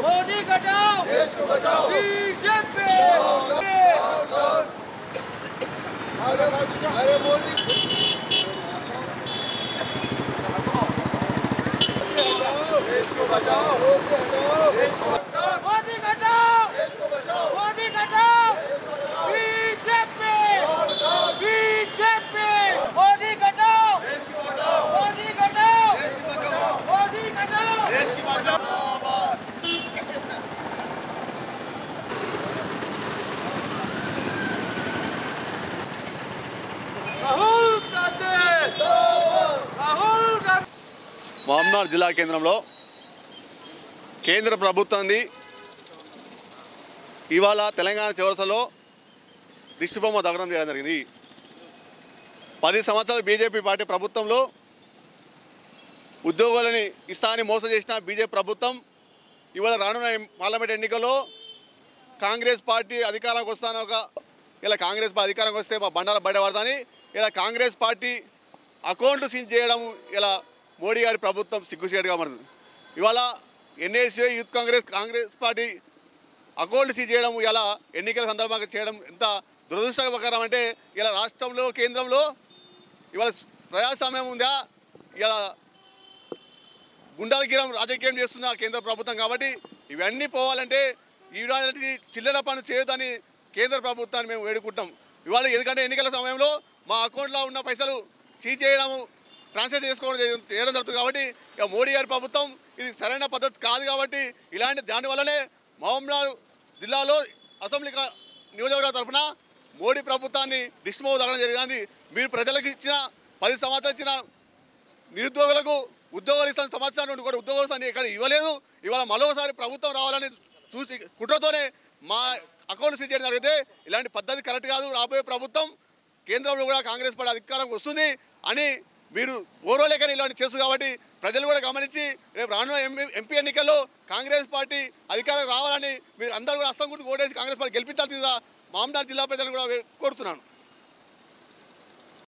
मोदी घटाओ देश को बचाओ बीजेपी अरे मोदी देश को बचाओ देश को बचाओ मोदी घटाओ देश को बचाओ मोदी घटाओ बीजेपी बीजेपी मोदी घटाओ देश को बचाओ मोदी घटाओ देश को बचाओ मोदी घटाओ देश को बचाओ మహబూబ్నగర్ జిల్లా కేంద్రంలో కేంద్ర ప్రభుత్వాన్ని ఇవాళ తెలంగాణ చౌరస్తాలో దిష్టిబొమ్మ దగ్ధం చేయడం జరిగింది. 10 సంవత్సరాలు బీజేపీ పార్టీ ప్రభుత్వంలో ఉద్యోగులని ఇస్తానని మోసం చేసిన బీజేపీ ప్రభుత్వం ఇవాళ రానున్న పార్లమెంట్ ఎన్నికల్లో కాంగ్రెస్ పార్టీ అధికారంలోకి వస్తాను ఇలా కాంగ్రెస్ పార్టీ అధికారంలోకి వస్తే మా బండారా బయటపడతాని ఇలా కాంగ్రెస్ పార్టీ అకౌంట్లు సీజ్ చేయడం ఇలా మోడీ గారి ప్రభుత్వం సిగ్గుచేటుగా మారుతుంది. ఇవాళ ఎన్ఏసీ యూత్ కాంగ్రెస్ పార్టీ అకౌంట్లు సీజ్ చేయడం ఇలా ఎన్నికల సందర్భంగా చేయడం ఎంత దురదృష్టకరం అంటే ఇలా రాష్ట్రంలో కేంద్రంలో ఇవాళ ప్రజాస్వామ్యం ఉందా ఇలా గుండాలగిరం రాజకీయం చేస్తున్న కేంద్ర ప్రభుత్వం కాబట్టి ఇవన్నీ పోవాలంటే ఇలాంటి చిల్లర పనులు చేయొద్దని కేంద్ర ప్రభుత్వాన్ని మేము వేడుకుంటాం. ఇవాళ ఎందుకంటే ఎన్నికల సమయంలో మా అకౌంట్లో ఉన్న పైసలు సీజ్ చేయడము ట్రాన్స్ఫర్ చేయడం జరుగుతుంది కాబట్టి ఇక మోడీ గారి ప్రభుత్వం ఇది సరైన పద్ధతి కాదు కాబట్టి ఇలాంటి దానివల్లనే మహబూబ్నగర్ జిల్లాలో అసెంబ్లీ నియోజకవర్గ తరఫున మోడీ ప్రభుత్వాన్ని దిష్టిబొమ్మ దగ్ధం జరిగింది. మీరు ప్రజలకు ఇచ్చిన 10 సంవత్సరాలు ఇచ్చిన నిరుద్యోగులకు ఉద్యోగాలు ఇస్తున్న సంవత్సరాల నుండి కూడా ఉద్యోగాలు ఇక్కడ ఇవ్వలేదు. ఇవాళ మరోసారి ప్రభుత్వం రావాలని చూసి కుట్రతోనే మా అకౌంట్ సీజ్ చేయడం జరిగితే ఇలాంటి పద్ధతి కరెక్ట్ కాదు. రాబోయే ప్రభుత్వం కేంద్రంలో కూడా కాంగ్రెస్ పార్టీ అధికారం వస్తుంది అని మీరు ఓరోలేకని ఇలాంటి చేస్తుంది కాబట్టి ప్రజలు కూడా గమనించి రేపు రానున్న ఎంపీ ఎన్నికల్లో కాంగ్రెస్ పార్టీ అధికారం రావాలని మీరు అందరూ కూడా అస్తం గుర్తు ఓటేసి కాంగ్రెస్ పార్టీ గెలిపించాల్సిందిగా మహబూబ్నగర్ జిల్లా ప్రజలను కూడా కోరుతున్నాను.